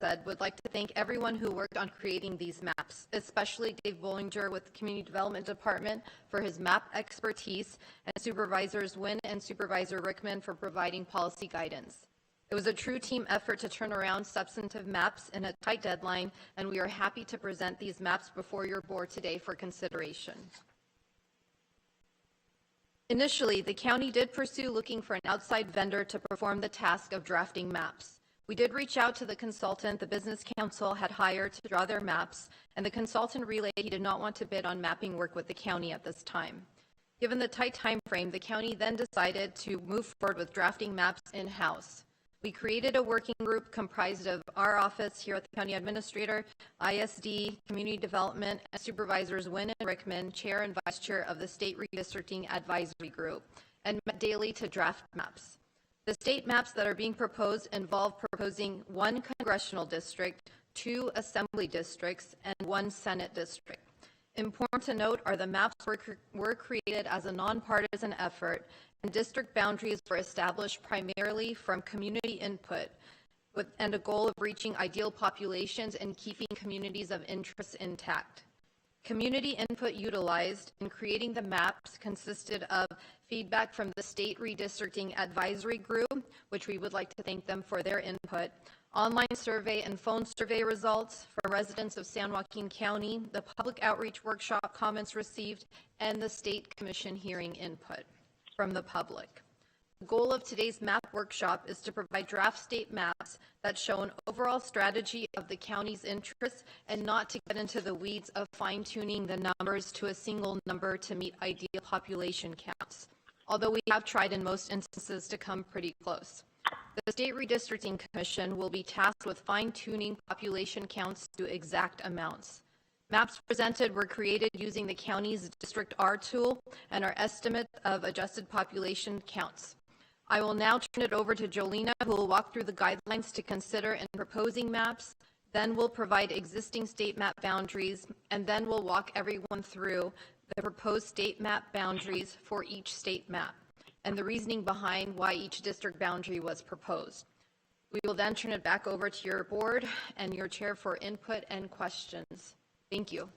said, would like to thank everyone who worked on creating these maps, especially Dave Bollinger with the Community Development Department for his map expertise, and Supervisors Wynn and Supervisor Rickman for providing policy guidance. It was a true team effort to turn around substantive maps in a tight deadline, and we are happy to present these maps before your board today for consideration. Initially, the county did pursue looking for an outside vendor to perform the task of drafting maps. We did reach out to the consultant the Business Council had hired to draw their maps, and the consultant relayed he did not want to bid on mapping work with the county at this time. Given the tight time frame, the county then decided to move forward with drafting maps in-house. We created a working group comprised of our office here at the County Administrator, ISD, Community Development, and Supervisors Wynn and Rickman, Chair and Vice Chair of the State Redistricting Advisory Group, and met daily to draft maps. The state maps that are being proposed involve proposing 1 congressional district, 2 assembly districts, and 1 Senate district. Important to note are the maps were created as a nonpartisan effort, and district boundaries were established primarily from community input and a goal of reaching ideal populations and keeping communities of interest intact. Community input utilized in creating the maps consisted of feedback from the State Redistricting Advisory Group, which we would like to thank them for their input, online survey and phone survey results from residents of San Joaquin County, the public outreach workshop comments received, and the State Commission hearing input from the public. The goal of today's map workshop is to provide draft state maps that show an overall strategy of the county's interests and not to get into the weeds of fine-tuning the numbers to a single number to meet ideal population counts, although we have tried in most instances to come pretty close. The State Redistricting Commission will be tasked with fine-tuning population counts to exact amounts. Maps presented were created using the county's District R tool and our estimate of adjusted population counts. I will now turn it over to Jolena, who will walk through the guidelines to consider in proposing maps, then we'll provide existing state map boundaries, and then we'll walk everyone through the proposed state map boundaries for each state map and the reasoning behind why each district boundary was proposed. We will then turn it back over to your board and your chair for input and questions. Thank you.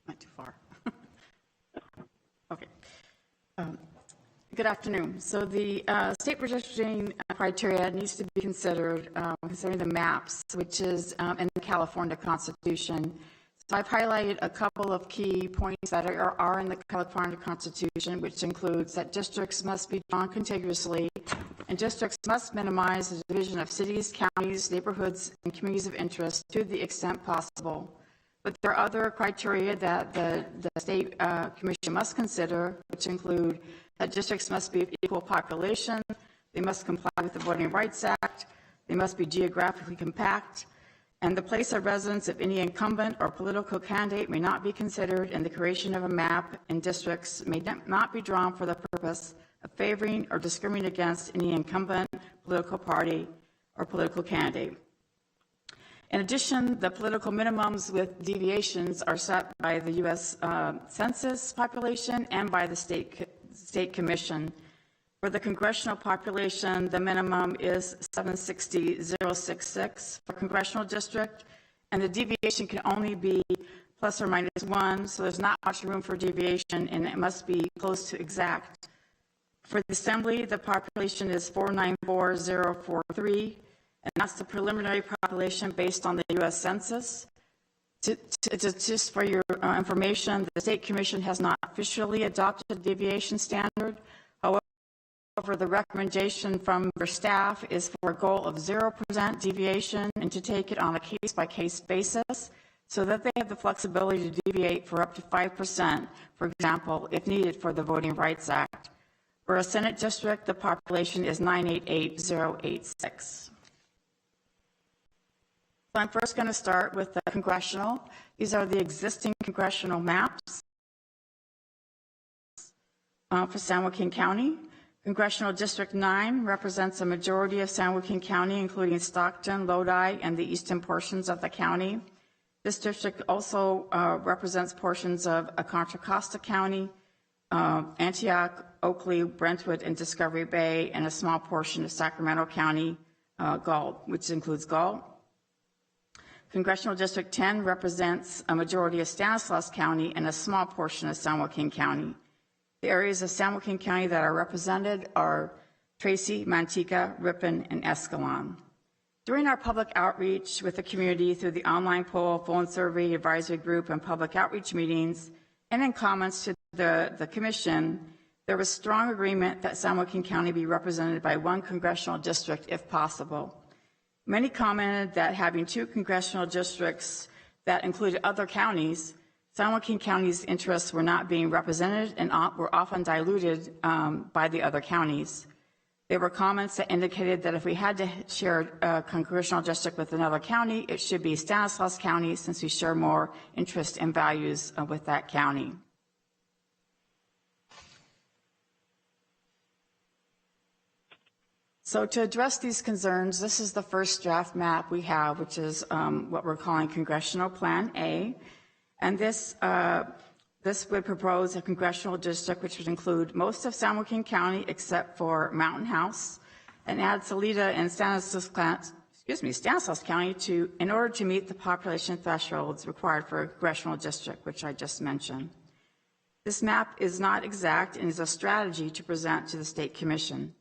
Not too far. Okay. Good afternoon. So the state redistricting criteria needs to be considered considering the maps, which is in the California Constitution. So I've highlighted a couple of key points that are in the California Constitution, which includes that districts must be drawn contiguously, and districts must minimize the division of cities, counties, neighborhoods, and communities of interest to the extent possible. But there are other criteria that the State Commission must consider, which include that districts must be of equal population, they must comply with the Voting Rights Act, they must be geographically compact, and the place of residence of any incumbent or political candidate may not be considered in the creation of a map, and districts may not be drawn for the purpose of favoring or discriminating against any incumbent political party or political candidate. In addition, the political minimums with deviations are set by the U.S. Census population and by the State Commission. For the congressional population, the minimum is 760,066 for congressional district, and the deviation can only be plus or minus 1, so there's not much room for deviation, and it must be close to exact. For the assembly, the population is 494,043, and that's the preliminary population based on the U.S. Census. Just for your information, the State Commission has not officially adopted a deviation standard. However, the recommendation from their staff is for a goal of 0% deviation and to take it on a case-by-case basis so that they have the flexibility to deviate for up to 5%, for example, if needed for the Voting Rights Act. For a Senate district, the population is 988,086. So I'm first going to start with the congressional. These are the existing congressional maps for San Joaquin County. Congressional District 9 represents a majority of San Joaquin County, including Stockton, Lodi, and the eastern portions of the county. This district also represents portions of Contra Costa County, Antioch, Oakley, Brentwood, and Discovery Bay, and a small portion of Sacramento County, Galt, which includes Galt. Congressional District 10 represents a majority of Stanislaus County and a small portion of San Joaquin County. The areas of San Joaquin County that are represented are Tracy, Manteca, Ripon, and Escalon. During our public outreach with the community through the online poll, phone survey, advisory group, and public outreach meetings, and in comments to the commission, there was strong agreement that San Joaquin County be represented by one congressional district if possible. Many commented that having two congressional districts that included other counties, San Joaquin County's interests were not being represented and were often diluted by the other counties. There were comments that indicated that if we had to share a congressional district with another county, it should be Stanislaus County, since we share more interest and values with that county. So to address these concerns, this is the first draft map we have, which is what we're calling Congressional Plan A. And this would propose a congressional district which would include most of San Joaquin County except for Mountain House, and add Salida and Stanislaus County in order to meet the population thresholds required for a congressional district, which I just mentioned. This map is not exact and is a strategy to present to the State Commission.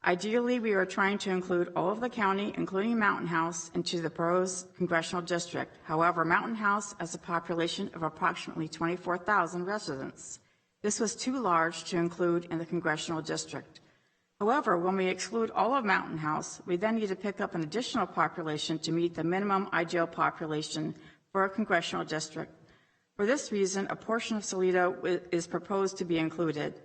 Ideally, we are trying to include all of the county, including Mountain House, into the proposed congressional district. However, Mountain House has a population of approximately 24,000 residents. This was too large to include in the congressional district. However, when we exclude all of Mountain House, we then need to pick up an additional population to meet the minimum ideal population for a congressional district. For this reason, a portion of Salida is proposed to be included.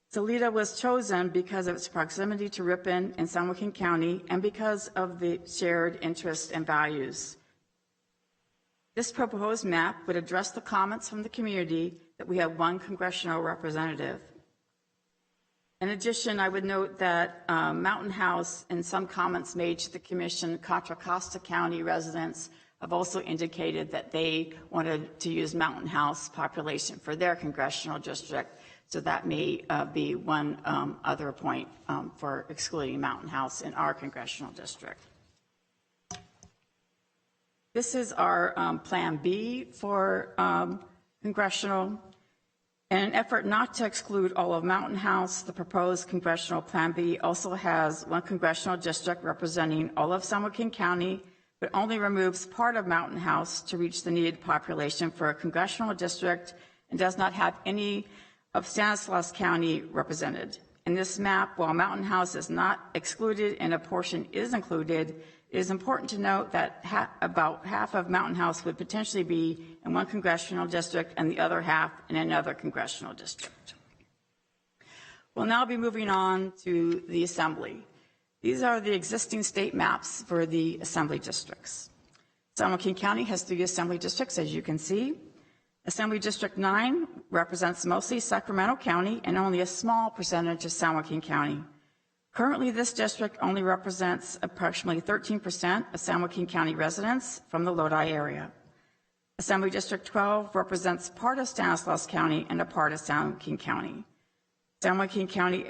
Salida was chosen because of its proximity to Ripon and San Joaquin County and because of the shared interests and values. This proposed map would address the comments from the community that we have one congressional representative. In addition, I would note that Mountain House and some comments made to the commission, Contra Costa County residents have also indicated that they wanted to use Mountain House population for their congressional district. So that may be one other point for excluding Mountain House in our congressional district. This is our Plan B for congressional. In an effort not to exclude all of Mountain House, the proposed congressional Plan B also has one congressional district representing all of San Joaquin County, but only removes part of Mountain House to reach the needed population for a congressional district and does not have any of Stanislaus County represented. In this map, while Mountain House is not excluded and a portion is included, it is important to note that about half of Mountain House would potentially be in one congressional district and the other half in another congressional district. We'll now be moving on to the Assembly. These are the existing state maps for the Assembly districts. San Joaquin County has 3 Assembly districts, as you can see. Assembly District 9 represents mostly Sacramento County and only a small percentage of San Joaquin County. Currently, this district only represents approximately 13% of San Joaquin County residents from the Lodi area. Assembly District 12 represents part of Stanislaus County and a part of San Joaquin County. San Joaquin County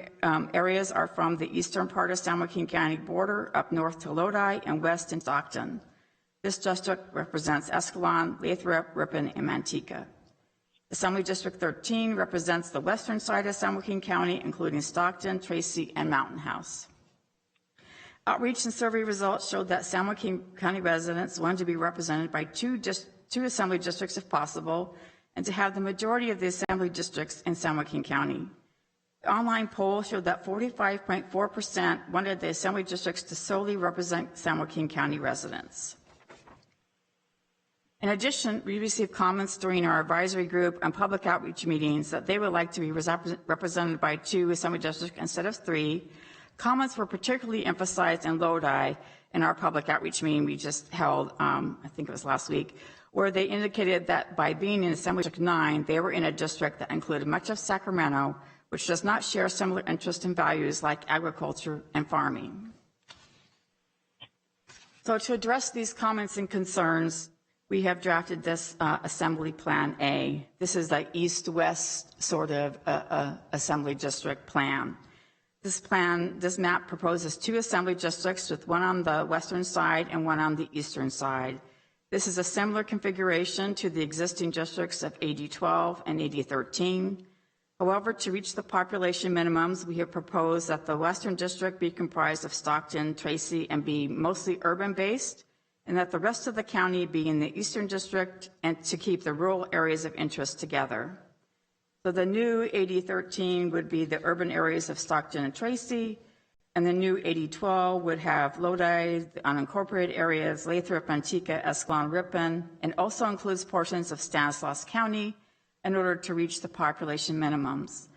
areas are from the eastern part of San Joaquin County border up north to Lodi and west in Stockton. This district represents Escalon, Lathrop, Ripon, and Manteca. Assembly District 13 represents the western side of San Joaquin County, including Stockton, Tracy, and Mountain House. Outreach and survey results showed that San Joaquin County residents wanted to be represented by two assembly districts if possible, and to have the majority of the assembly districts in San Joaquin County. The online poll showed that 45.4% wanted the assembly districts to solely represent San Joaquin County residents. In addition, we received comments during our advisory group and public outreach meetings that they would like to be represented by 2 assembly districts instead of 3. Comments were particularly emphasized in Lodi in our public outreach meeting we just held, I think it was last week, where they indicated that by being in Assembly District 9, they were in a district that included much of Sacramento, which does not share similar interests and values like agriculture and farming. So to address these comments and concerns, we have drafted this Assembly Plan A. This is the east-west sort of Assembly District plan. This map proposes 2 Assembly Districts with one on the western side and one on the eastern side. This is a similar configuration to the existing districts of AD 12 and AD 13. However, to reach the population minimums, we have proposed that the Western District be comprised of Stockton, Tracy, and be mostly urban-based, and that the rest of the county be in the Eastern District, and to keep the rural areas of interest together. So the new AD 13 would be the urban areas of Stockton and Tracy, and the new AD 12 would have Lodi, the unincorporated areas, Lathrop, Antigua, Escalon, Ripon, and also includes portions of Stanislaus County in order to reach the population minimums.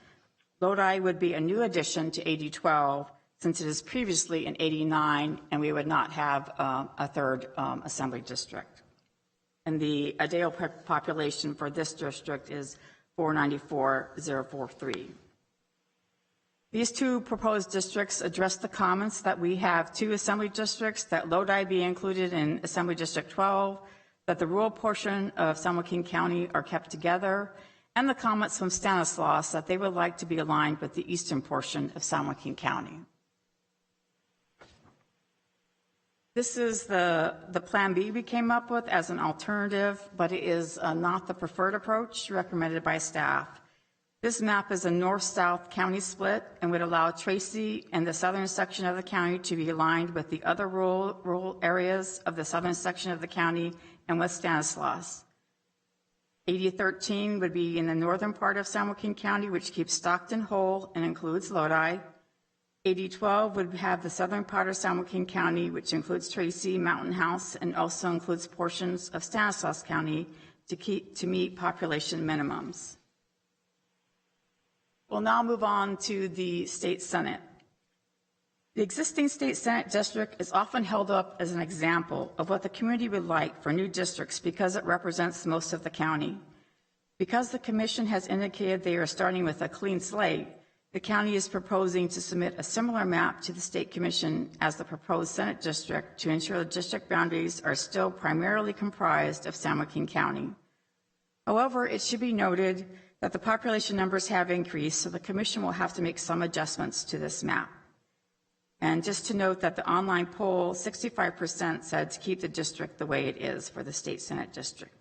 Lodi would be a new addition to AD 12 since it is previously in AD 9, and we would not have a third assembly district. And the ideal population for this district is 494,043. These 2 proposed districts address the comments that we have 2 assembly districts, that Lodi be included in Assembly District 12, that the rural portion of San Joaquin County are kept together, and the comments from Stanislaus that they would like to be aligned with the eastern portion of San Joaquin County. This is the Plan B we came up with as an alternative, but it is not the preferred approach recommended by staff. This map is a north-south county split and would allow Tracy and the southern section of the county to be aligned with the other rural areas of the southern section of the county and with Stanislaus. AD 13 would be in the northern part of San Joaquin County, which keeps Stockton whole and includes Lodi. AD 12 would have the southern part of San Joaquin County, which includes Tracy, Mountain House, and also includes portions of Stanislaus County to meet population minimums. We'll now move on to the state senate. The existing state senate district is often held up as an example of what the community would like for new districts because it represents most of the county. Because the commission has indicated they are starting with a clean slate, the county is proposing to submit a similar map to the state commission as the proposed senate district to ensure the district boundaries are still primarily comprised of San Joaquin County. However, it should be noted that the population numbers have increased, so the commission will have to make some adjustments to this map. And just to note that the online poll, 65% said to keep the district the way it is for the state senate district.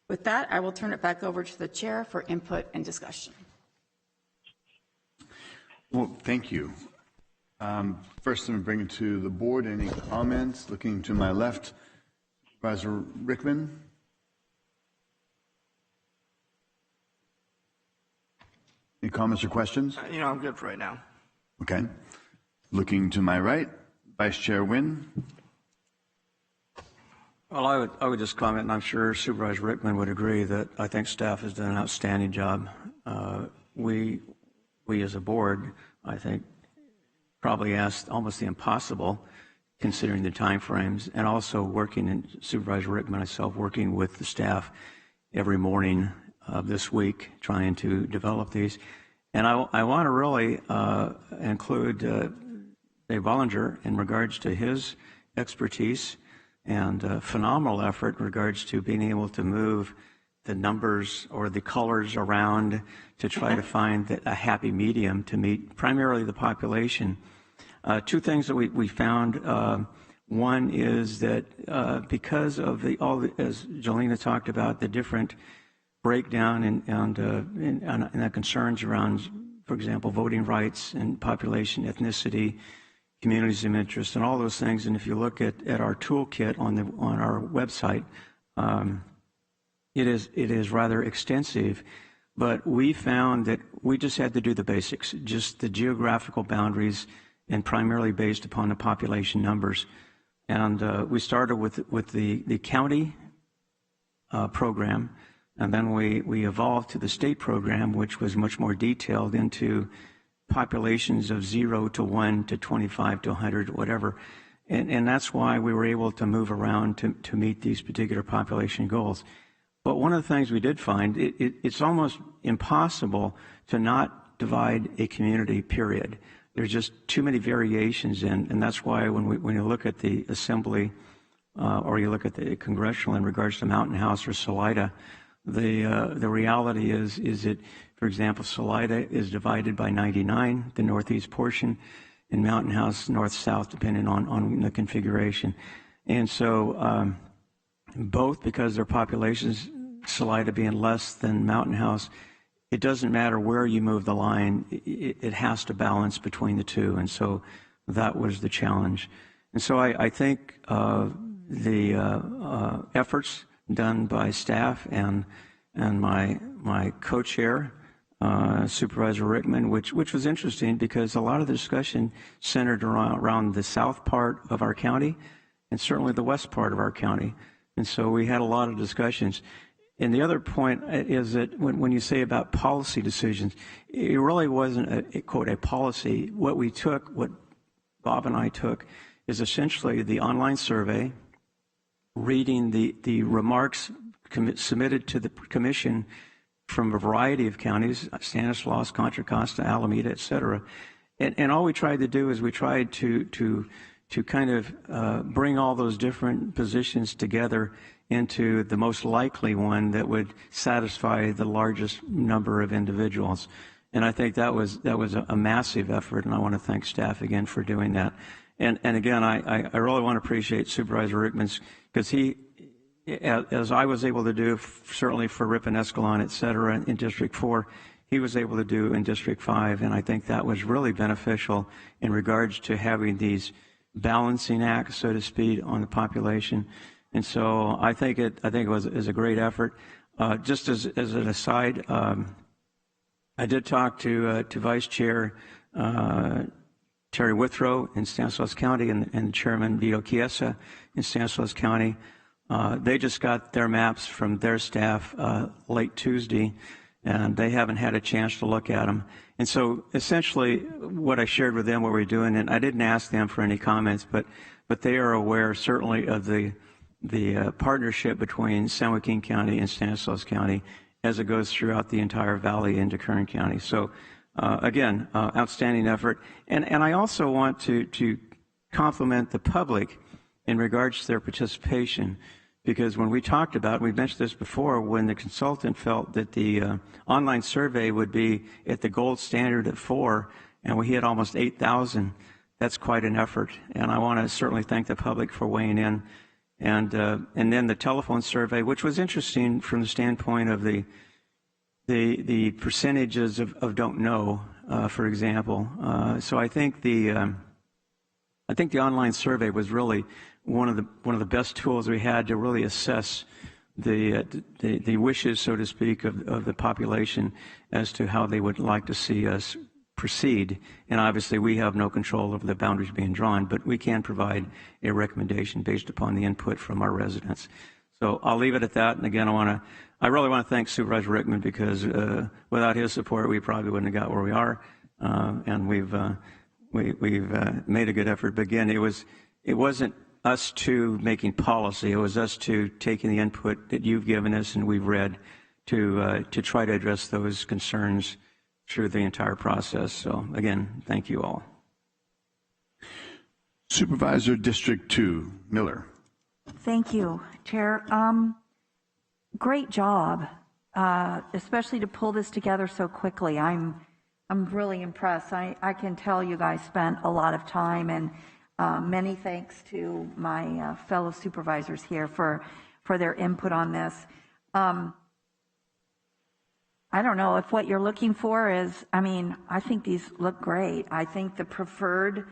With that, I will turn it back over to the chair for input and discussion. Well, thank you. First, I'm going to bring it to the board. Any comments? Looking to my left, Supervisor Rickman. Any comments or questions? I'm good for right now. Okay. Looking to my right, Vice Chair Nguyen. Well, I would just comment, and I'm sure Supervisor Rickman would agree, that I think staff has done an outstanding job. We as a board, I think, probably asked almost the impossible, considering the timeframes, and also working, and Supervisor Rickman and myself working with the staff every morning of this week, trying to develop these. And I want to really include Dave Bollinger in regards to his expertise and phenomenal effort in regards to being able to move the numbers or the colors around to try to find a happy medium to meet primarily the population. 2 things that we found. One is that because of as Jolena talked about, the different breakdown and the concerns around, for example, voting rights and population, ethnicity, communities of interest, and all those things. And if you look at our toolkit on our website, it is rather extensive. But we found that we just had to do the basics, just the geographical boundaries, and primarily based upon the population numbers. And we started with the county program, and then we evolved to the state program, which was much more detailed into populations of 0 to 1 to 25 to 100, whatever. And that's why we were able to move around to meet these particular population goals. But one of the things we did find, it's almost impossible to not divide a community, period. There's just too many variations, and that's why when you look at the assembly or you look at the congressional in regards to Mountain House or Salida, the reality is that, for example, Salida is divided by 99, the northeast portion, and Mountain House north-south, depending on the configuration. And so both, because their populations, Salida being less than Mountain House, it doesn't matter where you move the line, it has to balance between the two. And so that was the challenge. And so I think the efforts done by staff and my co-chair, Supervisor Rickman, which was interesting because a lot of the discussion centered around the south part of our county and certainly the west part of our county. And so we had a lot of discussions. And the other point is that when you say about policy decisions, it really wasn't a policy. What Bob and I took, is essentially the online survey, reading the remarks submitted to the commission from a variety of counties, Stanislaus, Contra Costa, Alameda, et cetera. And all we tried to do is we tried to kind of bring all those different positions together into the most likely one that would satisfy the largest number of individuals. And I think that was a massive effort, and I want to thank staff again for doing that. And again, I really want to appreciate Supervisor Rickman's, because he, as I was able to do, certainly for Ripon, Escalon, et cetera, in District 4, he was able to do in District 5, and I think that was really beneficial in regards to having these balancing acts, so to speak, on the population. And so I think it was a great effort. Just as an aside, I did talk to Vice Chair Terry Withrow in Stanislaus County and Chairman Vito Chiesa in Stanislaus County. They just got their maps from their staff late Tuesday, and they haven't had a chance to look at them. And so essentially what I shared with them, what we're doing, and I didn't ask them for any comments, but they are aware certainly of the partnership between San Joaquin County and Stanislaus County as it goes throughout the entire valley into Kern County. So again, outstanding effort. And I also want to compliment the public in regards to their participation, because when we talked about, we mentioned this before, when the consultant felt that the online survey would be at the gold standard at 4, and we hit almost 8,000, that's quite an effort. And I want to certainly thank the public for weighing in. And then the telephone survey, which was interesting from the standpoint of the percentages of don't know, for example. So I think the online survey was really one of the best tools we had to really assess the wishes, so to speak, of the population as to how they would like to see us proceed. And obviously we have no control over the boundaries being drawn, but we can provide a recommendation based upon the input from our residents. So I'll leave it at that. And again, I really want to thank Supervisor Rickman, because without his support, we probably wouldn't have got where we are. And we've made a good effort. But again, it wasn't us two making policy. It was us two taking the input that you've given us and we've read to try to address those concerns through the entire process. So again, thank you all. Supervisor District 2, Miller. Thank you, Chair. Great job, especially to pull this together so quickly. I'm really impressed. I can tell you guys spent a lot of time, and many thanks to my fellow supervisors here for their input on this. I don't know if what you're looking for is, I think these look great. I think the preferred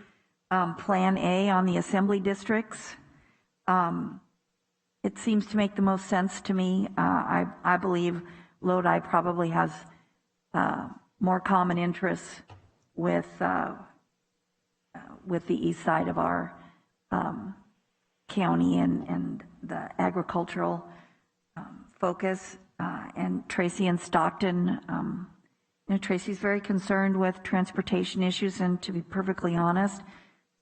Plan A on the assembly districts, it seems to make the most sense to me. I believe Lodi probably has more common interests with the east side of our county and the agricultural focus. And Tracy and Stockton, Tracy's very concerned with transportation issues, and to be perfectly honest,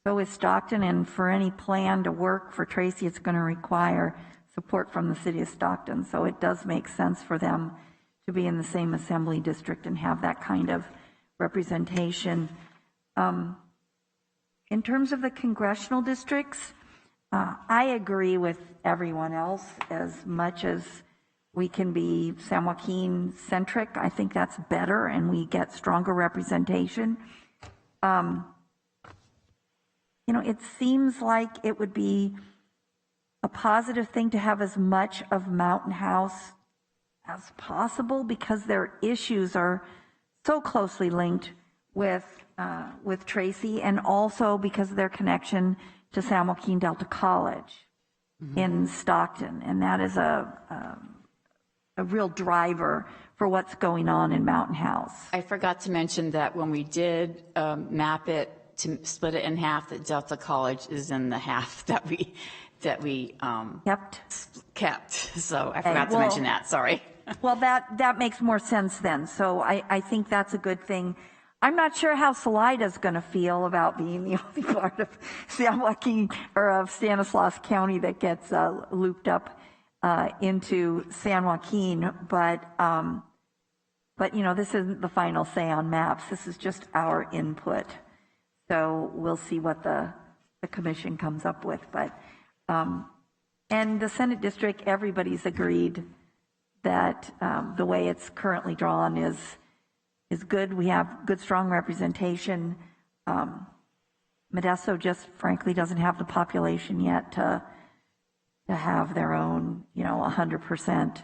so is Stockton. And for any plan to work for Tracy, it's going to require support from the city of Stockton. So it does make sense for them to be in the same assembly district and have that kind of representation. In terms of the congressional districts, I agree with everyone else. As much as we can be San Joaquin centric, I think that's better and we get stronger representation. It seems like it would be a positive thing to have as much of Mountain House as possible because their issues are so closely linked with Tracy, and also because of their connection to San Joaquin Delta College in Stockton, and that is a real driver for what's going on in Mountain House. I forgot to mention that when we did map it to split it in half, that Delta College is in the half that we kept. So I forgot to mention that. Sorry. Well, that makes more sense then. So I think that's a good thing. I'm not sure how Salida's going to feel about being the only part of San Joaquin or of Stanislaus County that gets looped up into San Joaquin. But this isn't the final say on maps. This is just our input. So we'll see what the commission comes up with. But and the Senate district, everybody's agreed that the way it's currently drawn is good. We have good, strong representation. Modesto just frankly doesn't have the population yet to have their own, 100%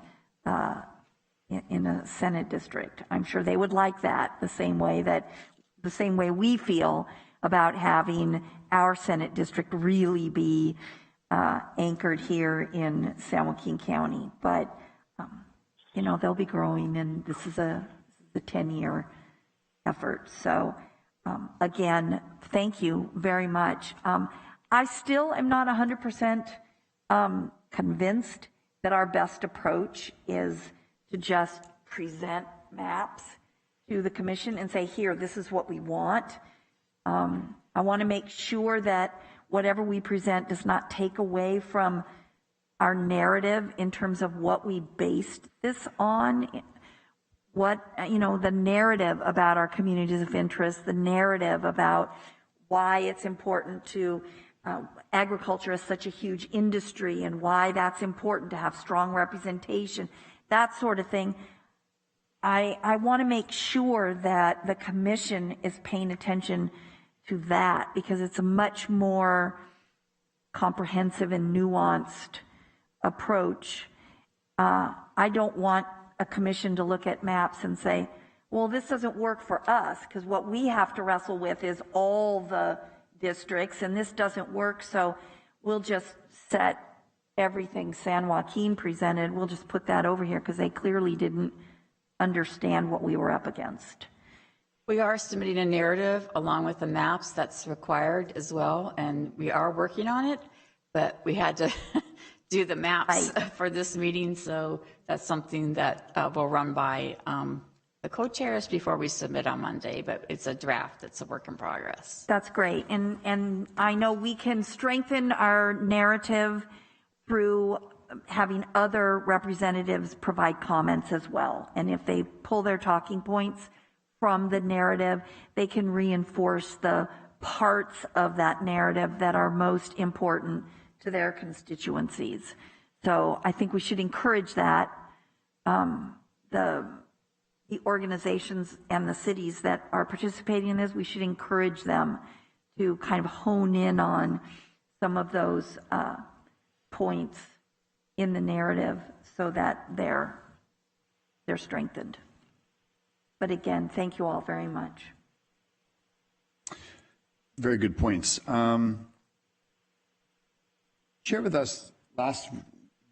in a Senate district. I'm sure they would like that the same way we feel about having our Senate district really be anchored here in San Joaquin County. But they'll be growing, and this is a 10-year effort. So again, thank you very much. I still am not 100% convinced that our best approach is to just present maps to the commission and say, here, this is what we want. I want to make sure that whatever we present does not take away from our narrative in terms of what we based this on, the narrative about our communities of interest, the narrative about why it's important to agriculture is such a huge industry and why that's important to have strong representation, that sort of thing. I want to make sure that the commission is paying attention to that because it's a much more comprehensive and nuanced approach. I don't want a commission to look at maps and say, well, this doesn't work for us, because what we have to wrestle with is all the districts, and this doesn't work, so we'll just set everything San Joaquin presented, we'll just put that over here, because they clearly didn't understand what we were up against. We are submitting a narrative along with the maps that's required as well, and we are working on it, but we had to do the maps for this meeting, so that's something that we'll run by the co-chairs before we submit on Monday, but it's a draft, it's a work in progress. That's great, and I know we can strengthen our narrative through having other representatives provide comments as well, and if they pull their talking points from the narrative, they can reinforce the parts of that narrative that are most important to their constituencies. So I think we should encourage that. The organizations and the cities that are participating in this, we should encourage them to kind of hone in on some of those points in the narrative so that they're strengthened. But again, thank you all very much. Very good points. Shared with us last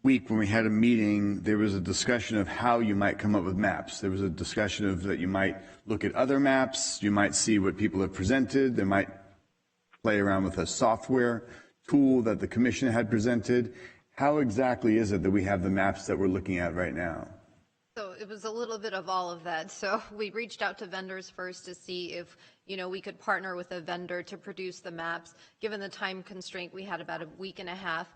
week when we had a meeting, there was a discussion of how you might come up with maps. There was a discussion of that you might look at other maps, you might see what people have presented, they might play around with a software tool that the commission had presented. How exactly is it that we have the maps that we're looking at right now? So it was a little bit of all of that. So we reached out to vendors first to see if, we could partner with a vendor to produce the maps. Given the time constraint, we had about a week and a half.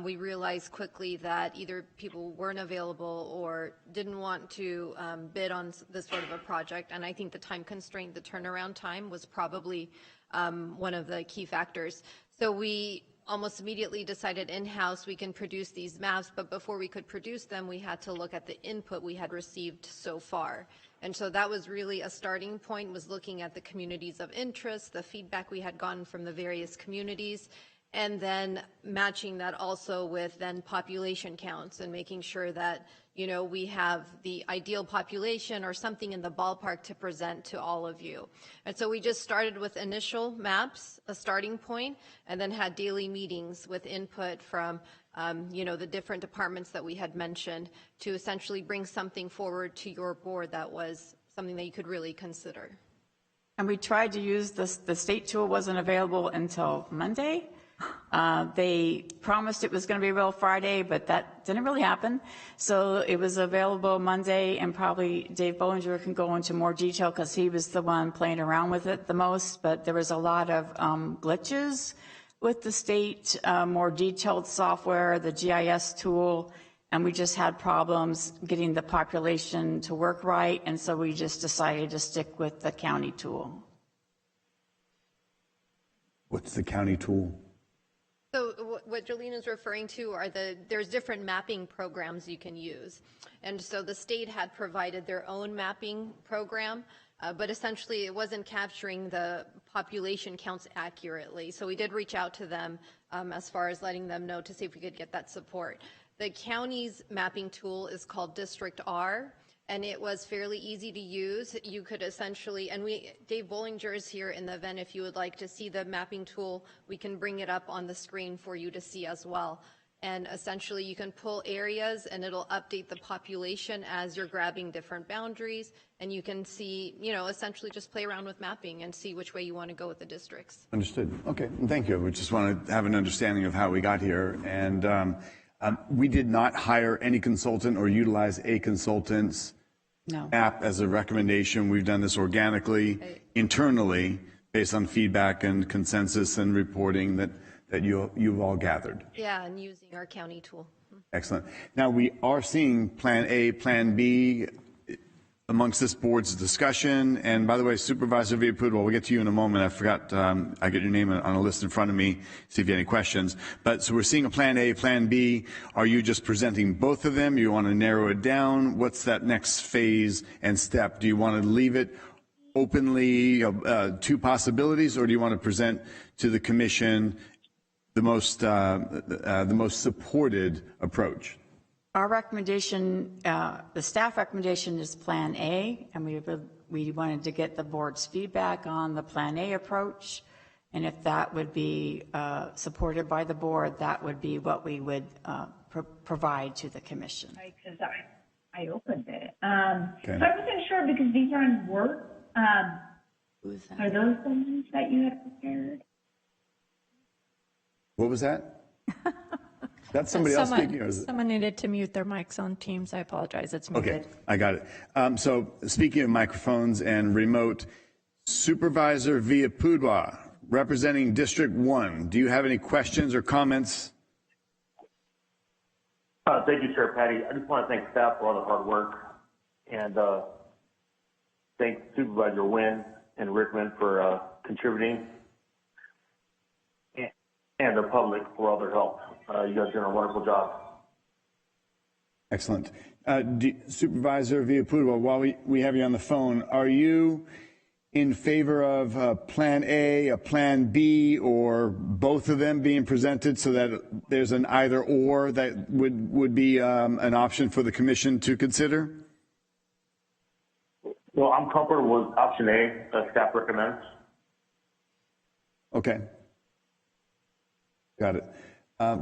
We realized quickly that either people weren't available or didn't want to bid on this sort of a project. And I think the time constraint, the turnaround time, was probably one of the key factors. So we almost immediately decided in-house we can produce these maps, but before we could produce them, we had to look at the input we had received so far. And so that was really a starting point, was looking at the communities of interest, the feedback we had gotten from the various communities, and then matching that also with then population counts and making sure that, you know, we have the ideal population or something in the ballpark to present to all of you. And so we just started with initial maps, a starting point, and then had daily meetings with input from, you know, the different departments that we had mentioned to essentially bring something forward to your board that was something that you could really consider. And we tried to use this, the state tool wasn't available until Monday. They promised it was going to be available Friday, but that didn't really happen. So it was available Monday, and probably Dave Bollinger can go into more detail because he was the one playing around with it the most. But there was a lot of glitches with the state, more detailed software, the GIS tool, and we just had problems getting the population to work right. And so we just decided to stick with the county tool. What's the county tool? So what Jolene is referring to are there's different mapping programs you can use. And so the state had provided their own mapping program, but essentially it wasn't capturing the population counts accurately. So we did reach out to them as far as letting them know to see if we could get that support. The county's mapping tool is called District R, and it was fairly easy to use. You could essentially, and Dave Bollinger is here in the event if you would like to see the mapping tool, we can bring it up on the screen for you to see as well. And essentially you can pull areas and it'll update the population as you're grabbing different boundaries, and you can see, you know, essentially just play around with mapping and see which way you want to go with the districts. Understood. Okay, thank you. We just want to have an understanding of how we got here. And we did not hire any consultant or utilize a consultant's app as a recommendation. We've done this organically, internally, based on feedback and consensus and reporting that you've all gathered. Yeah, and using our county tool. Excellent. Now, we are seeing Plan A, Plan B amongst this board's discussion. And by the way, Supervisor Villalpudua, we'll get to you in a moment. I forgot, I get your name on a list in front of me, see if you have any questions. But so we're seeing a Plan A, Plan B. Are you just presenting both of them? You want to narrow it down? What's that next phase and step? Do you want to leave it openly, two possibilities, or do you want to present to the commission the most supported approach? Our recommendation, the staff recommendation is Plan A, and we wanted to get the board's feedback on the Plan A approach. And if that would be supported by the board, that would be what we would provide to the commission. Right, because I opened it. Okay. So I wasn't sure because these are in Word. Are those the ones that you had prepared? What was that? That's somebody else speaking? Or is it? Someone needed to mute their mics on Teams. I apologize. It's muted. Okay, I got it. So speaking of microphones and remote, Supervisor Villalpudua, representing District 1, do you have any questions or comments? Thank you, Chair Patty. I just want to thank staff for all the hard work, and thank Supervisor Wynn and Rickman for contributing, and the public for all their help. You guys are doing a wonderful job. Excellent. Supervisor Villalpudua, while we have you on the phone, are you in favor of Plan A, a Plan B, or both of them being presented so that there's an either or that would be an option for the commission to consider? Well, I'm comfortable with option A, staff recommends. Okay. Got it.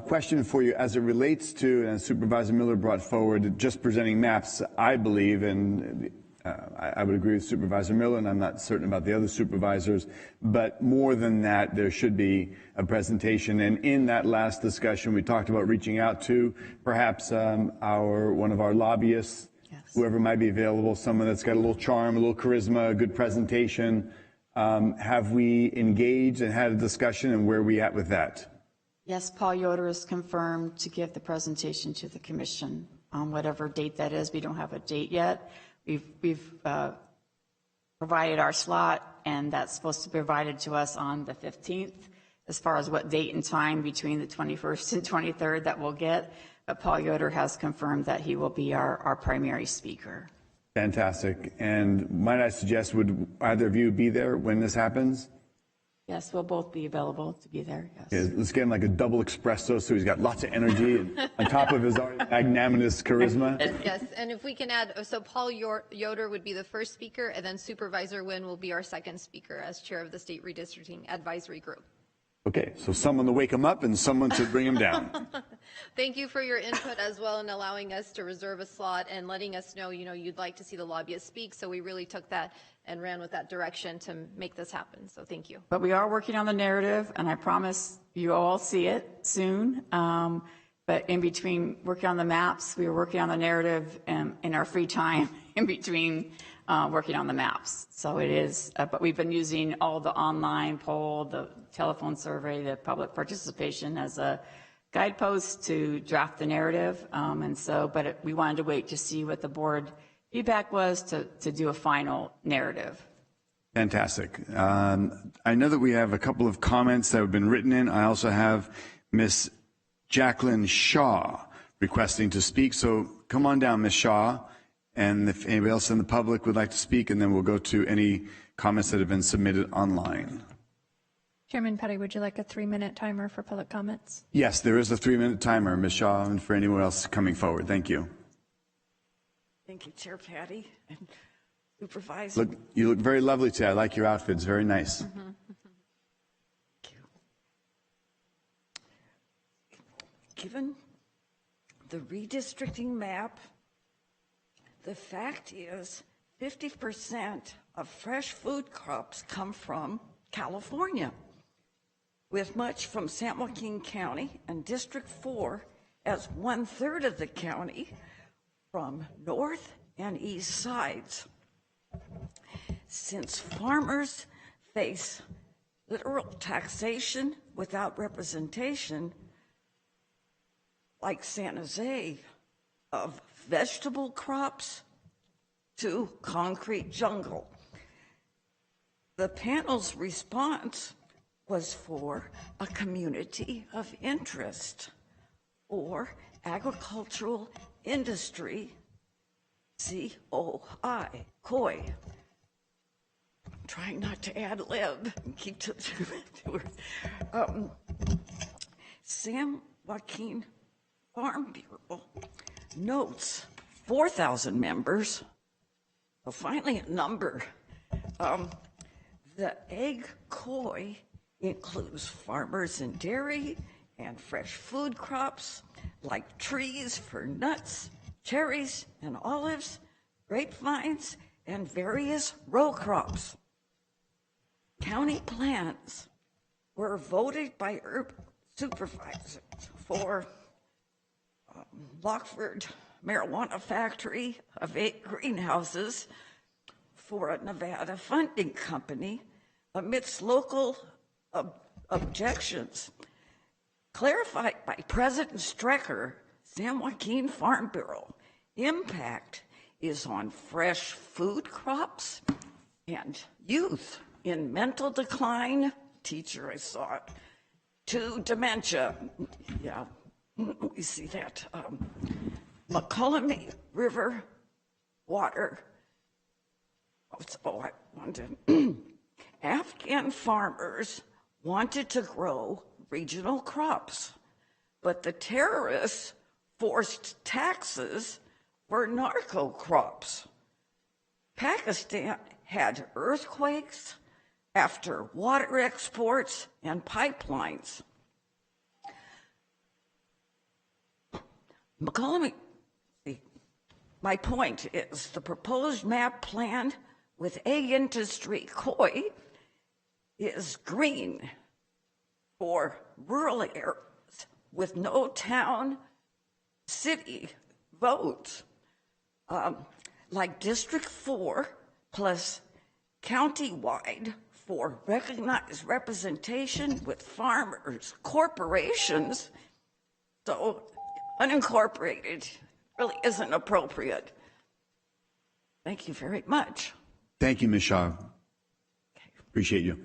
Question for you as it relates to, and Supervisor Miller brought forward, just presenting maps, I believe, and I would agree with Supervisor Miller, and I'm not certain about the other supervisors, but more than that, there should be a presentation. And in that last discussion, we talked about reaching out to perhaps one of our lobbyists, yes, whoever might be available, someone that's got a little charm, a little charisma, a good presentation. Have we engaged and had a discussion, and where are we at with that? Yes, Paul Yoder is confirmed to give the presentation to the commission on whatever date that is. We don't have a date yet. We've provided our slot, and that's supposed to be provided to us on the 15th as far as what date and time between the 21st and 23rd that we'll get. But Paul Yoder has confirmed that he will be our primary speaker. Fantastic. And might I suggest, would either of you be there when this happens? Yes, we'll both be available to be there, yes. Yeah, let's get him like a double espresso so he's got lots of energy and on top of his already magnanimous charisma. Yes, and if we can add, so Paul Yoder would be the first speaker, and then Supervisor Nguyen will be our second speaker as chair of the State Redistricting Advisory Group. Okay, so someone to wake him up and someone to bring him down. Thank you for your input as well in allowing us to reserve a slot and letting us know, you'd like to see the lobbyist speak. So we really took that and ran with that direction to make this happen. So thank you. But we are working on the narrative, and I promise you all see it soon. But in between working on the maps, we were working on the narrative in our free time in between working on the maps. So it is, but we've been using all the online poll, the telephone survey, the public participation as a guidepost to draft the narrative. We wanted to wait to see what the board feedback was to do a final narrative. Fantastic. I know that we have a couple of comments that have been written in. I also have Miss Jacqueline Shaw requesting to speak. So come on down, Miss Shaw. And if anybody else in the public would like to speak, and then we'll go to any comments that have been submitted online. Chairman Petty, would you like a 3-minute timer for public comments? Yes, there is a 3-minute timer, Ms. Shaw, and for anyone else coming forward. Thank you. Thank you, Chair Patty and Supervisor. You look very lovely today. I like your outfit. It's very nice. Thank you. Given the redistricting map, the fact is 50% of fresh food crops come from California, with much from San Joaquin County and District 4 as 1/3 of the county from north and east sides. Since farmers face literal taxation without representation, like San Jose, of vegetable crops to concrete jungle. The panel's response was for a community of interest or agricultural industry, COI, COI. I'm trying not to ad lib and keep to San Joaquin Farm Bureau notes 4,000 members. Well, finally a number. The egg COI includes farmers in dairy and fresh food crops like trees for nuts, cherries and olives, grapevines, and various row crops. County plans were voted by urban supervisors for Lockford marijuana factory of 8 greenhouses for a Nevada funding company amidst local objections. Clarified by President Strecker, San Joaquin Farm Bureau, impact is on fresh food crops and youth in mental decline, teacher I saw it, to dementia. Yeah, we see that. McCollum River water. I wanted Afghan farmers wanted to grow regional crops, but the terrorists forced taxes for narco crops. Pakistan had earthquakes after water exports and pipelines. McCollum, my point is the proposed map plan with egg industry COI is green for rural areas with no town city votes, like District 4 plus countywide for recognized representation with farmers, corporations. So unincorporated really isn't appropriate. Thank you very much. Thank you, Ms. Shaw. Appreciate you.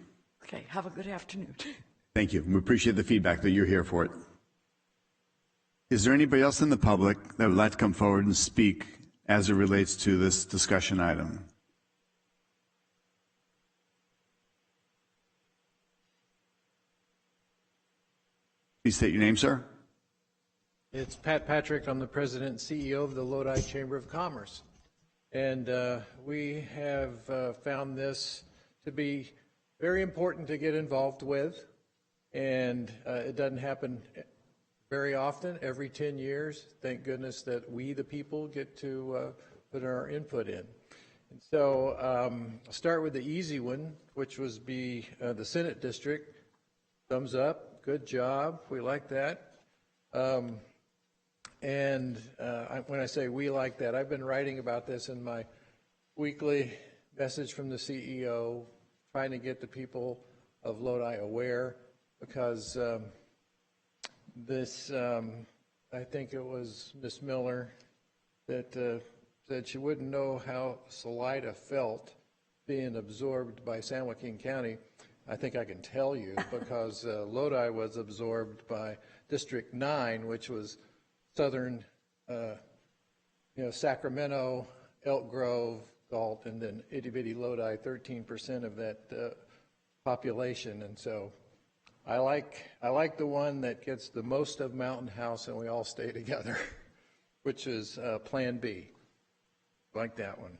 Okay, have a good afternoon. Thank you. We appreciate the feedback that you're here for it. Is there anybody else in the public that would like to come forward and speak as it relates to this discussion item? Please state your name, sir. It's Pat Patrick. I'm the president and CEO of the Lodi Chamber of Commerce. And we have found this to be very important to get involved with. And it doesn't happen very often, every 10 years. Thank goodness that we, the people, get to put our input in. And so I'll start with the easy one, which was the Senate district. Thumbs up, good job, we like that. And when I say we like that, I've been writing about this in my weekly message from the CEO, trying to get the people of Lodi aware, because I think it was Ms. Miller that said she wouldn't know how Salida felt being absorbed by San Joaquin County. I think I can tell you, because Lodi was absorbed by District 9, which was southern, Sacramento, Elk Grove, Galt, and then itty-bitty Lodi, 13% of that population. And so I like the one that gets the most of Mountain House and we all stay together, which is Plan B. Like that one.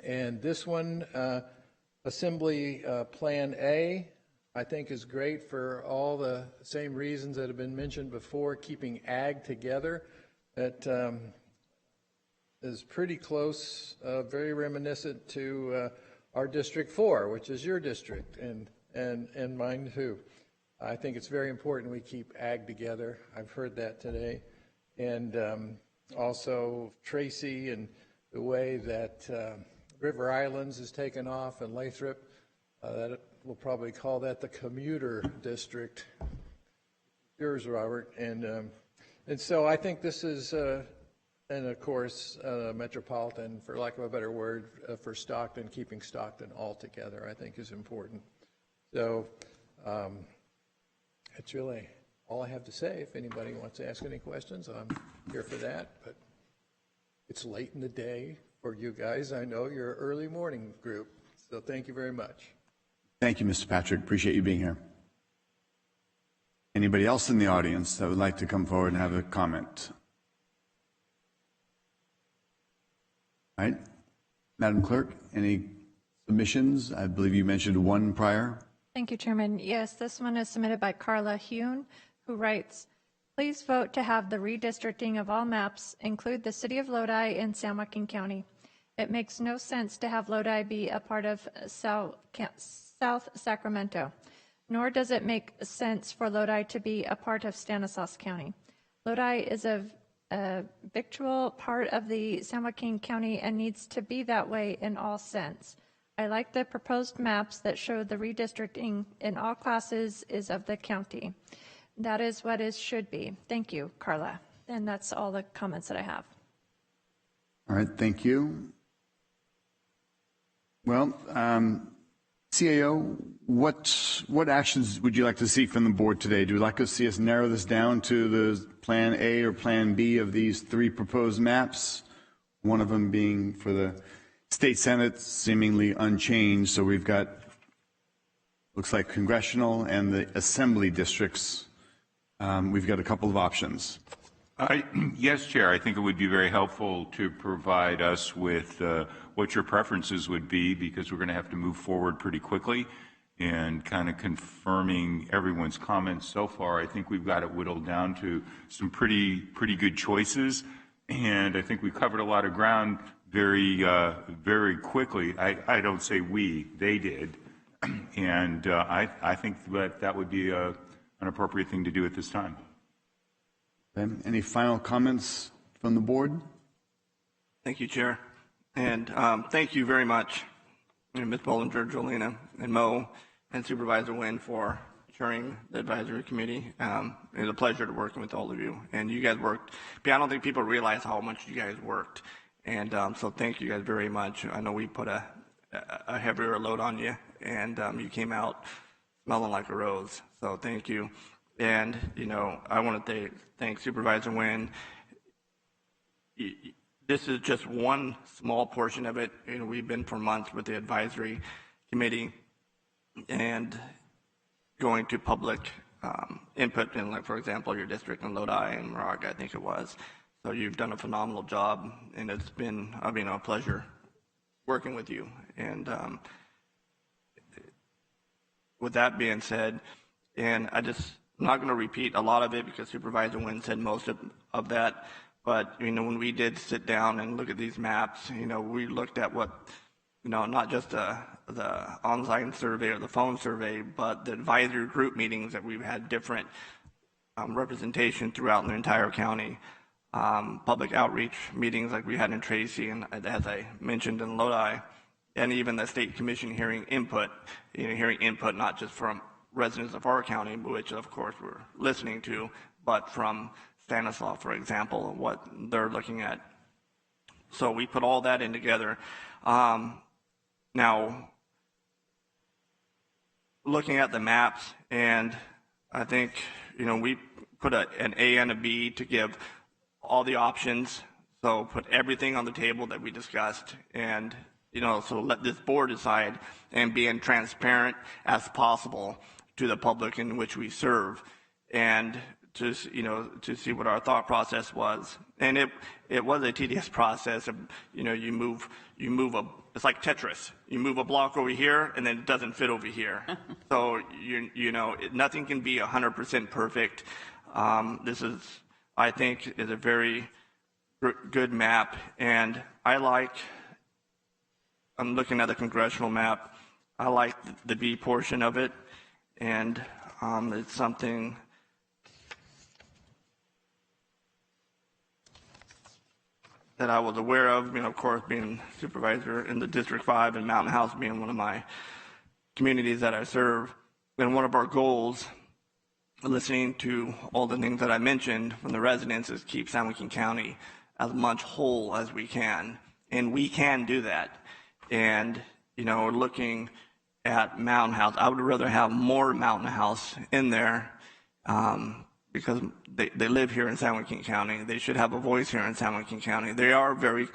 And this one, Assembly Plan A, I think is great for all the same reasons that have been mentioned before, keeping ag together. That is pretty close, very reminiscent to our District 4, which is your district, and mine too. I think it's very important we keep ag together. I've heard that today. And also Tracy and the way that River Islands is taken off, and Lathrop, that we'll probably call that the commuter district. Yours, Robert. And so I think this is, and of course, metropolitan, for lack of a better word, for Stockton, keeping Stockton all together, I think is important. So that's really all I have to say. If anybody wants to ask any questions, I'm here for that. But it's late in the day for you guys. I know you're an early morning group, so thank you very much. Thank you, Mr. Patrick. Appreciate you being here. Anybody else in the audience that would like to come forward and have a comment? All right. Madam Clerk, any submissions? I believe you mentioned one prior. Thank you, Chairman. Yes, this one is submitted by Carla Hune, who writes, please vote to have the redistricting of all maps include the City of Lodi and San Joaquin County. It makes no sense to have Lodi be a part of South Sacramento, nor does it make sense for Lodi to be a part of Stanislaus County. Lodi is a victual part of the San Joaquin County and needs to be that way in all sense. I like the proposed maps that show the redistricting in all classes is of the county. That is what it should be. Thank you, Carla. And that's all the comments that I have. All right, thank you. Well, CAO, what actions would you like to see from the board today? Do you like to see us narrow this down to the Plan A or Plan B of these three proposed maps? One of them being for the State Senate, seemingly unchanged. So we've got, looks like congressional and the assembly districts. We've got a couple of options. Yes, Chair. I think it would be very helpful to provide us with what your preferences would be, because we're going to have to move forward pretty quickly, and kind of confirming everyone's comments so far. I think we've got it whittled down to some pretty good choices, and I think we covered a lot of ground very quickly. I don't say we, they did, and I think that would be an appropriate thing to do at this time. Okay. Any final comments from the board? Thank you, Chair. And thank you very much, Ms. Bollinger, Jolena, and Mo, and Supervisor Wynn for chairing the advisory committee. It was a pleasure to working with all of you. And you guys worked, but I don't think people realize how much you guys worked. And so thank you guys very much. I know we put a heavier load on you, and you came out smelling like a rose. So thank you. And, I want to thank Supervisor Nguyen. This is just one small portion of it. We've been for months with the advisory committee and going to public input in, like, for example, your district in Lodi and Moraga, I think it was. So you've done a phenomenal job, and it's been, a pleasure working with you. And with that being said, and I'm not going to repeat a lot of it because Supervisor Nguyen said most of that, but, when we did sit down and look at these maps, we looked at what, not just the online survey or the phone survey, but the advisory group meetings that we've had different representation throughout the entire county. Public outreach meetings like we had in Tracy and, as I mentioned, in Lodi, and even the state commission hearing input, not just from residents of our county, which of course we're listening to, but from Stanislaus, for example, what they're looking at. So we put all that in together. Now, looking at the maps, and I think, we put an A and a B to give all the options. So put everything on the table that we discussed, and, so let this board decide and be as transparent as possible to the public in which we serve, and to see what our thought process was. And it was a tedious process. You move it's like Tetris. You move a block over here, and then it doesn't fit over here. So nothing can be 100% perfect. This is, I think, is a very good map, and I'm looking at the congressional map. I like the B portion of it, and it's something that I was aware of, of course, being supervisor in the District 5 and Mountain House being one of my communities that I serve. And one of our goals, listening to all the things that I mentioned from the residents, is keep San Joaquin County as much whole as we can. And we can do that. And, looking at Mountain House, I would rather have more Mountain House in there, because they live here in San Joaquin County. They should have a voice here in San Joaquin County. They are very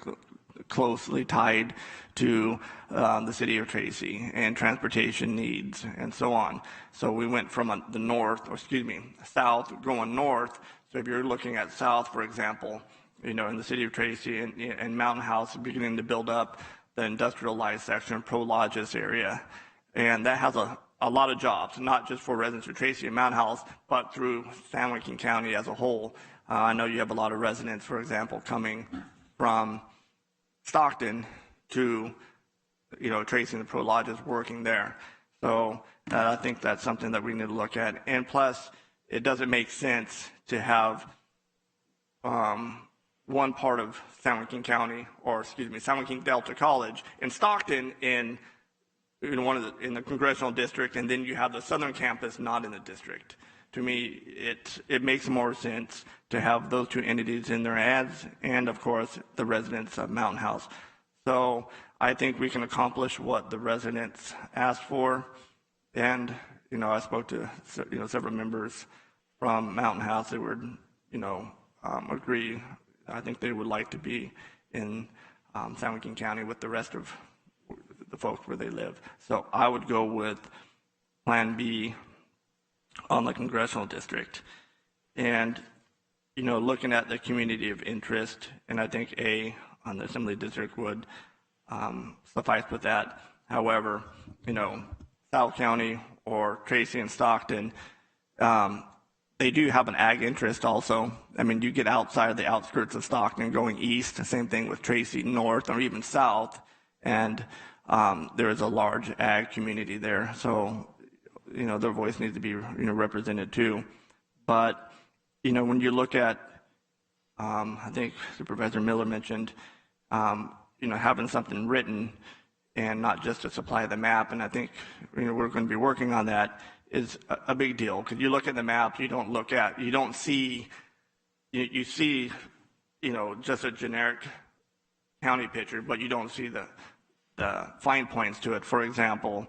closely tied to the city of Tracy and transportation needs and so on. So we went from south going north. So if you're looking at south, for example, in the city of Tracy and Mountain House beginning to build up the industrialized section, Prologis area. And that has a lot of jobs, not just for residents of Tracy and Mountain House, but through San Joaquin County as a whole. I know you have a lot of residents, for example, coming from Stockton to, Tracy and the Prologis working there. So I think that's something that we need to look at. And plus, it doesn't make sense to have one part of San Joaquin County, San Joaquin Delta College in Stockton in the congressional district, and then you have the southern campus not in the district. To me, it makes more sense to have those two entities in their ads, and of course the residents of Mountain House. So I think we can accomplish what the residents asked for, and I spoke to several members from Mountain House that would agree. I think they would like to be in San Joaquin County with the rest of the folks where they live. So I would go with Plan B on the congressional district. And, looking at the community of interest, and I think A on the assembly district would suffice with that. However, South County or Tracy and Stockton, they do have an ag interest also. I mean, you get outside of the outskirts of Stockton going east, the same thing with Tracy north or even south, and there is a large ag community there. So, their voice needs to be, represented too. But, when you look at, I think Supervisor Miller mentioned, having something written and not just to supply the map, and I think, we're going to be working on that, is a big deal. Because you look at the map, you don't see, you see, just a generic county picture, but you don't see the fine points to it. For example,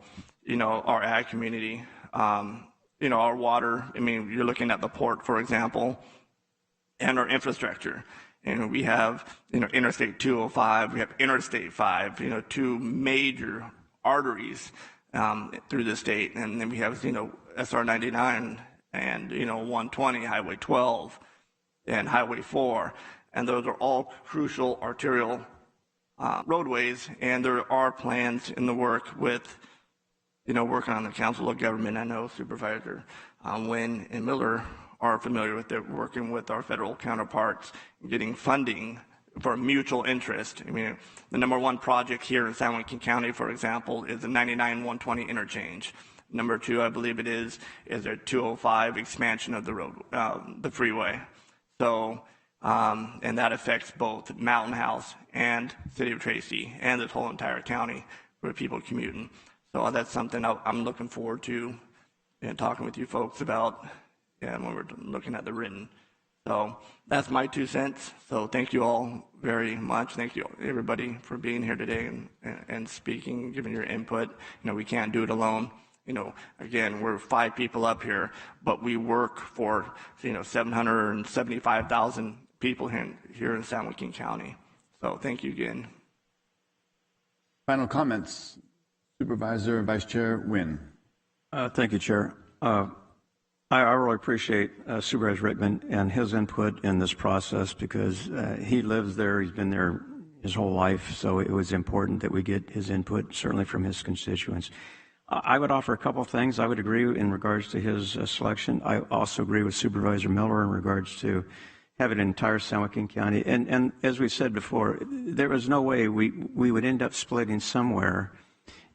our ag community, our water. I mean, you're looking at the port, for example, and our infrastructure. And we have, Interstate 205, we have Interstate 5, two major arteries through the state. And then we have, SR 99 and, 120, Highway 12, and Highway 4. And those are all crucial arterial roadways. And there are plans in the work with, working on the Council of Government. I know Supervisor Wynn and Miller are familiar with it, working with our federal counterparts, getting funding for mutual interest. I mean, the number one project here in San Joaquin County, for example, is the 99-120 interchange. Number two, I believe it is a 205 expansion of the road, the freeway. So, and that affects both Mountain House and City of Tracy and this whole entire county for people commuting. So that's something I'm looking forward to and talking with you folks about when we're looking at the written. So that's my 2 cents. So thank you all very much. Thank you everybody for being here today and speaking, giving your input. We can't do it alone. Again, we're 5 people up here, but we work for 775,000 people here in San Joaquin County. So thank you again. Final comments, Supervisor Vice Chair Wynn. Thank you, Chair. I really appreciate Supervisor Rickman and his input in this process because he lives there. He's been there his whole life, so it was important that we get his input, certainly from his constituents. I would offer a couple of things. I would agree in regards to his selection. I also agree with Supervisor Miller in regards to having an entire San Joaquin County. And as we said before, there was no way we would end up splitting somewhere.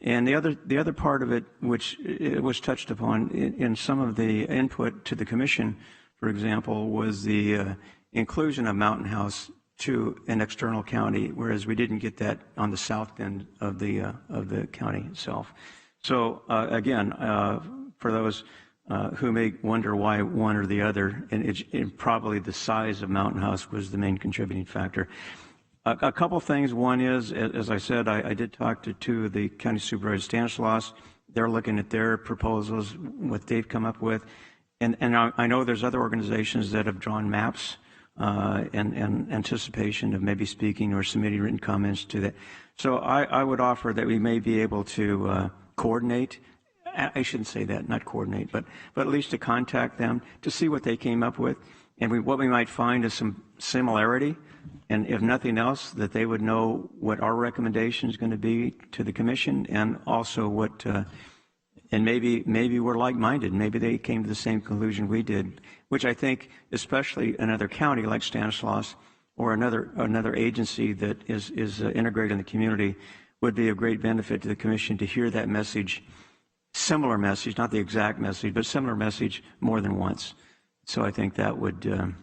And the other part of it, which it was touched upon in some of the input to the commission, for example, was the inclusion of Mountain House to an external county, whereas we didn't get that on the south end of the county itself. So again, for those who may wonder why one or the other, and probably the size of Mountain House was the main contributing factor. A couple things. One is, as I said, I did talk to 2 of the county supervisors, Stanislaus. They're looking at their proposals, what they've come up with. And I know there's other organizations that have drawn maps in anticipation of maybe speaking or submitting written comments to that. So I would offer that we may be able to coordinate. I shouldn't say that, not coordinate, but at least to contact them to see what they came up with. And what we might find is some similarity. And if nothing else, that they would know what our recommendation is going to be to the commission, and also what, and maybe we're like-minded. Maybe they came to the same conclusion we did, which I think, especially another county like Stanislaus or another agency that is integrated in the community, would be a great benefit to the commission to hear that message, similar message, not the exact message, but similar message more than once. So I think that would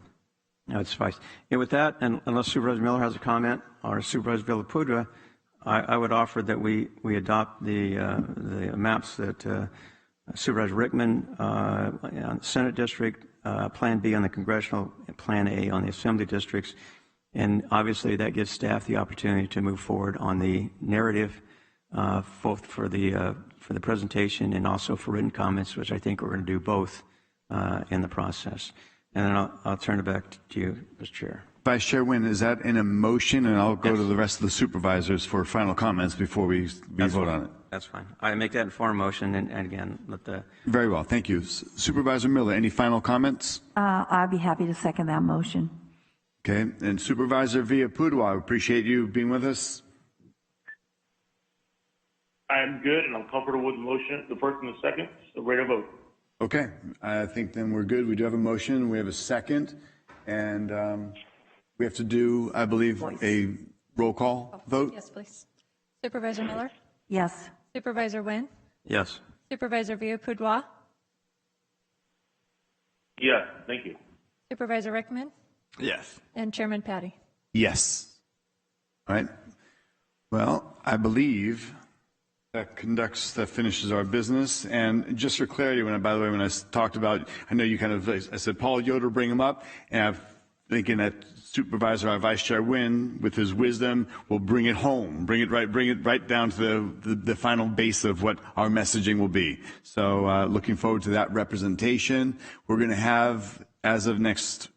suffice. And with that, and unless Supervisor Miller has a comment, or Supervisor Villapudua, I would offer that we adopt the maps that Supervisor Rickman on the Senate District, Plan B on the Congressional, and Plan A on the Assembly Districts. And obviously that gives staff the opportunity to move forward on the narrative, both for the presentation and also for written comments, which I think we're going to do both in the process. And then I'll turn it back to you, Mr. Chair. Vice Chair Wynn, is that in a motion? And I'll go to the rest of the supervisors for final comments before we vote on it. That's fine. I make that in form motion, and again, let the... Very well, thank you. Supervisor Miller, any final comments? I'd be happy to second that motion. Okay, and Supervisor Villapudua, I appreciate you being with us. I'm good, and I'm comfortable with the motion, the first and the second, so ready to vote. Okay, I think then we're good. We do have a motion, we have a second, and we have to do, I believe, a roll call vote. Yes, please. Supervisor Miller? Yes. Supervisor Wynn? Yes. Supervisor Villapudua? Yes, thank you. Supervisor Rickman? Yes. And Chairman Patty? Yes. All right. Well, I believe that finishes our business. And just for clarity, by the way, when I talked about, I know you kind of, I said, Paul Yoder, bring him up. And I've thinking that Supervisor, our Vice Chair Wynn, with his wisdom, will bring it home, bring it right down to the final base of what our messaging will be. So looking forward to that representation. We're going to have, as of next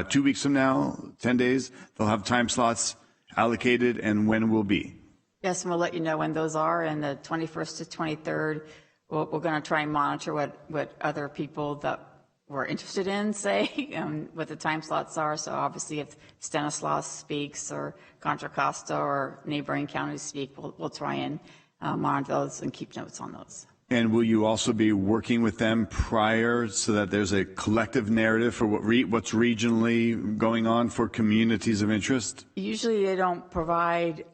2 weeks from now, 10 days, they'll have time slots allocated and when will be. Yes, and we'll let you know when those are, and the 21st to 23rd, we're going to try and monitor what other people that we're interested in say, what the time slots are. So obviously if Stanislaus speaks or Contra Costa or neighboring counties speak, we'll try and monitor those and keep notes on those. And will you also be working with them prior so that there's a collective narrative for what's regionally going on for communities of interest? Usually they don't provide,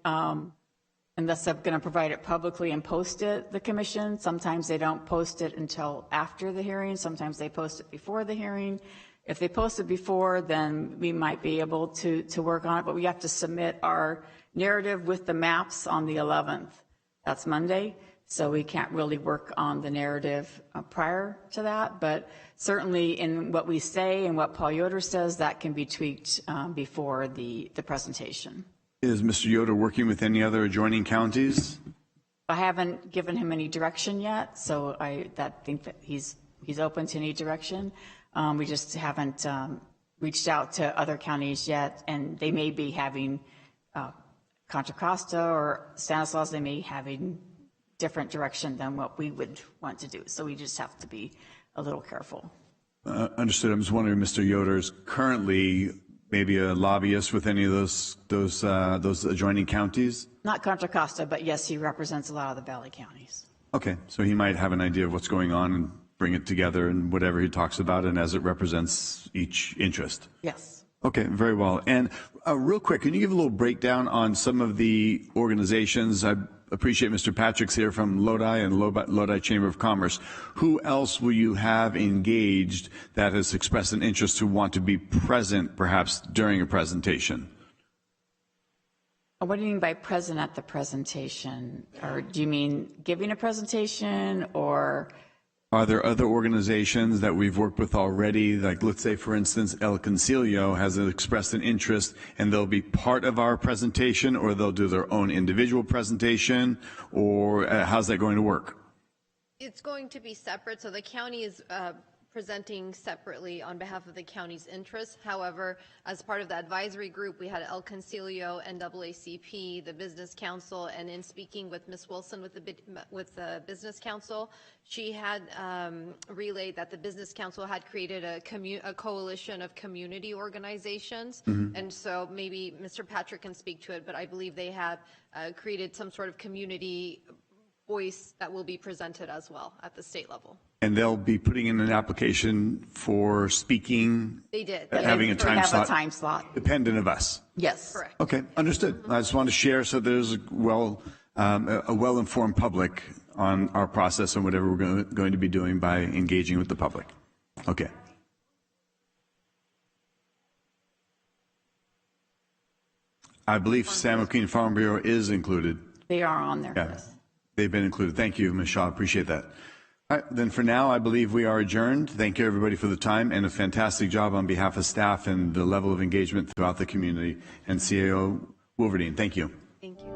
unless they're going to provide it publicly and post it, the commission. Sometimes they don't post it until after the hearing. Sometimes they post it before the hearing. If they post it before, then we might be able to work on it, but we have to submit our narrative with the maps on the 11th. That's Monday. So we can't really work on the narrative prior to that, but certainly in what we say and what Paul Yoder says, that can be tweaked before the presentation. Is Mr. Yoder working with any other adjoining counties? I haven't given him any direction yet, so I think that he's open to any direction. We just haven't reached out to other counties yet, and they may be having Contra Costa or Stanislaus, they may be having different direction than what we would want to do. So we just have to be a little careful. Understood. I'm just wondering, Mr. Yoder is currently maybe a lobbyist with any of those adjoining counties? Not Contra Costa, but yes, he represents a lot of the Valley counties. Okay, so he might have an idea of what's going on and bring it together and whatever he talks about and as it represents each interest. Yes. Okay, very well. And real quick, can you give a little breakdown on some of the organizations? I appreciate Mr. Patrick's here from Lodi and Lodi Chamber of Commerce. Who else will you have engaged that has expressed an interest to want to be present perhaps during a presentation? What do you mean by present at the presentation? Or do you mean giving a presentation, or? Are there other organizations that we've worked with already? Like, let's say, for instance, El Concilio has expressed an interest and they'll be part of our presentation, or they'll do their own individual presentation, or how's that going to work? It's going to be separate. So the county is presenting separately on behalf of the county's interests. However, as part of the advisory group, we had El Concilio, NAACP, the Business Council, and in speaking with Ms. Wilson with the Business Council, she had relayed that the Business Council had created a coalition of community organizations. Mm-hmm. And so maybe Mr. Patrick can speak to it, but I believe they have created some sort of community voice that will be presented as well at the state level. And they'll be putting in an application for speaking. They did. Having a time slot. A time slot. Dependent of us. Yes. Correct. Okay, understood. I just wanted to share so there's a well-informed public on our process and whatever we're going to be doing by engaging with the public. Okay. I believe San Joaquin Farm Bureau is included. They are on there. Yeah, they've been included. Thank you, Ms. Shaw. Appreciate that. All right, then for now, I believe we are adjourned. Thank you, everybody, for the time and a fantastic job on behalf of staff and the level of engagement throughout the community. And CAO Wolverine, thank you. Thank you.